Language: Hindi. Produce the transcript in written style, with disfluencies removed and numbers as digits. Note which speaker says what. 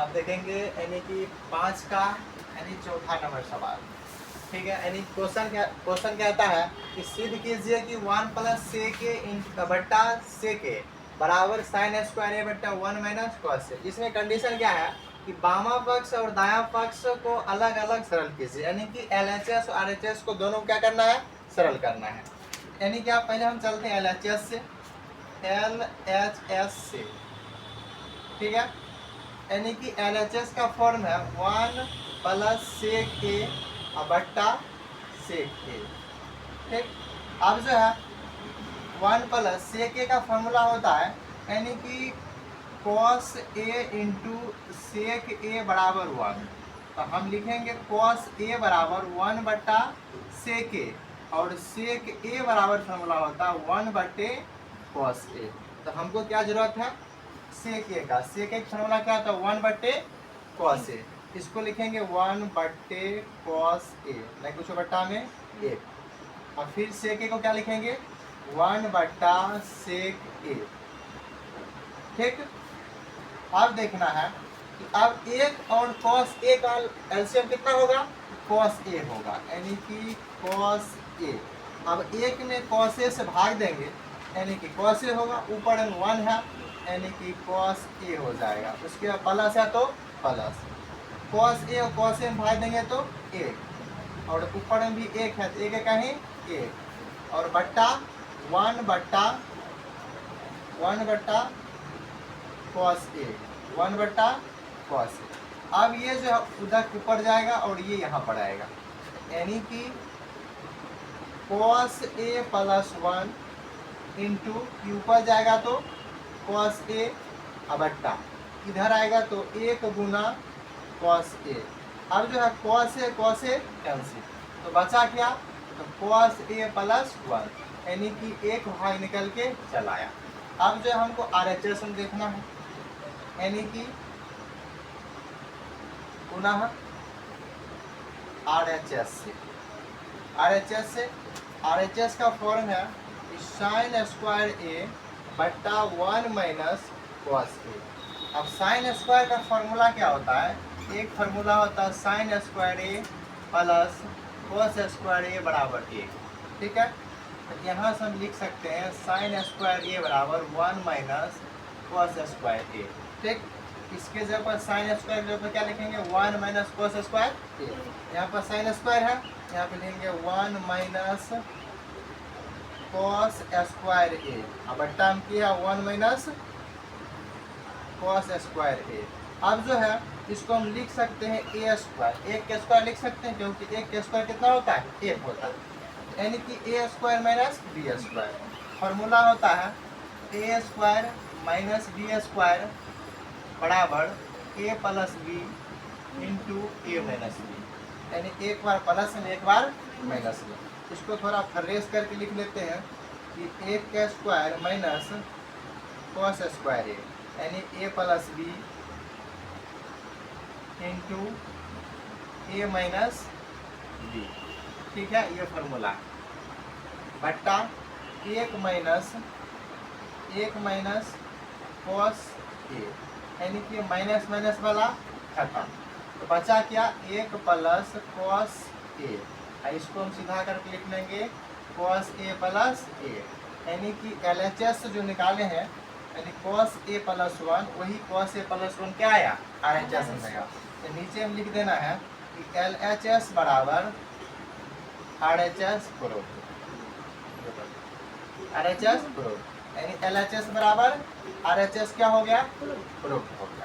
Speaker 1: अब देखेंगे यानी कि 5 का यानी चौथा नंबर सवाल। ठीक है, यानी क्वेश्चन कहता है कि सिद्ध कीजिए कि 1 प्लस से के बट्टा से के बराबर साइन स्क्वायर ए बट्टा 1 माइनस कॉस से। इसमें कंडीशन क्या है कि बामा पक्ष और दायां पक्ष को अलग अलग सरल कीजिए, यानी कि LHS और RHS को दोनों क्या करना है, सरल करना है। यानी कि आप पहले हम चलते हैं LHS से, LHS से। ठीक है, यानी कि LHS का फॉर्म है 1 प्लस सेक के बट्टा सेक के। ठीक, अब जो है 1 प्लस सेक के का फॉर्मूला होता है यानी कि कॉस ए इंटू सेक ए बराबर 1। तो हम लिखेंगे कॉस ए बराबर 1 बट्टा सेक ए, और सेक ए बराबर फॉर्मूला होता है 1 बट्टे कॉस ए। तो हमको क्या जरूरत है, सेक ए का। सेक ए फॉर्मूला क्या होता है 1 बट्टे कॉस ए। इसको लिखेंगे 1 बट्टे कॉस ए, नहीं कुछ बट्टा में ए। और फिर सेक ए को क्या लिखेंगे 1 बट्टा सेक ए। ठीक, अब देखना है कि अब एक और कॉस ए का एलसीएम कितना होगा, कॉस ए होगा, यानी कि कॉस ए। अब एक में कॉस ए से भाग देंगे यानी कि कॉस ए होगा, ऊपर में 1 है यानी कि कॉस ए हो जाएगा। उसके बाद प्लस है तो प्लस, कॉस ए और कॉस ए में भाग देंगे तो 1, और ऊपर में भी 1 है तो 1 कहीं 1, और बट्टा 1 बट्टा कॉस ए, 1 बट्टा कॉस ए। अब ये जो है उधर ऊपर जाएगा और ये यहाँ पर आएगा, यानी कि कॉस ए प्लस 1 इंटू ऊपर जाएगा तो कॉस ए बट्टा, इधर आएगा तो 1 गुना कॉस ए। अब जो है कॉस ए कैंसिल, तो बचा क्या, तो कॉस ए प्लस 1, यानी कि एक भाग निकल के चला आया। अब जो हमको RHS में देखना है, यानी कि पुनः RHS से फॉर्म है साइन स्क्वायर ए बट्टा 1 माइनस कॉस ए। अब साइन स्क्वायर का फॉर्मूला क्या होता है, एक फार्मूला होता है साइन स्क्वायर ए प्लस कॉस स्क्वायर ए बराबर 1। ठीक है, तो यहाँ से हम लिख सकते हैं साइन स्क्वायर ए बराबर 1 माइनस कॉस स्क्वायर ए। ठीक, इसके जगह पर साइन स्क्वायर के ऊपर क्या लिखेंगे 1 माइनस कॉस स्क्वायर ए। यहाँ पर साइन स्क्वायर है, यहाँ पे लिखेंगे 1 माइनस कॉस स्क्वायर ए, अब बट्टा हम किया 1 माइनस कॉस स्क्वायर ए। अब जो है इसको हम लिख सकते हैं ए स्क्वायर, एक के स्क्वायर लिख सकते हैं क्योंकि एक के स्क्वायर कितना होता है, 1 होता है, यानी कि A square minus B square. Formula होता है A square minus B square बराबर A plus B into A minus B, यानी एक बार प्लस में एक बार माइनस में। इसको थोड़ा फ्रेश करके लिख लेते हैं कि ए का स्क्वायर माइनस कॉस स्क्वायर ए, यानी ए plus B into A minus B. ठीक है, ये फॉर्मूला बट्टा 1 माइनस कॉस ए, यानी कि माइनस माइनस वाला खत्म, तो बचा क्या 1 प्लस कॉस ए। इसको हम सीधा करके लिख लेंगे कॉस ए प्लस ए, यानी कि LHS जो निकाले हैं यानी कॉस ए प्लस 1, वही कॉस ए प्लस 1 क्या आया RHS में आएगा। तो नीचे हम लिख देना है कि LHS बराबर RHS प्रूफ, यानी LHS बराबर RHS क्या हो गया, प्रूफ हो गया।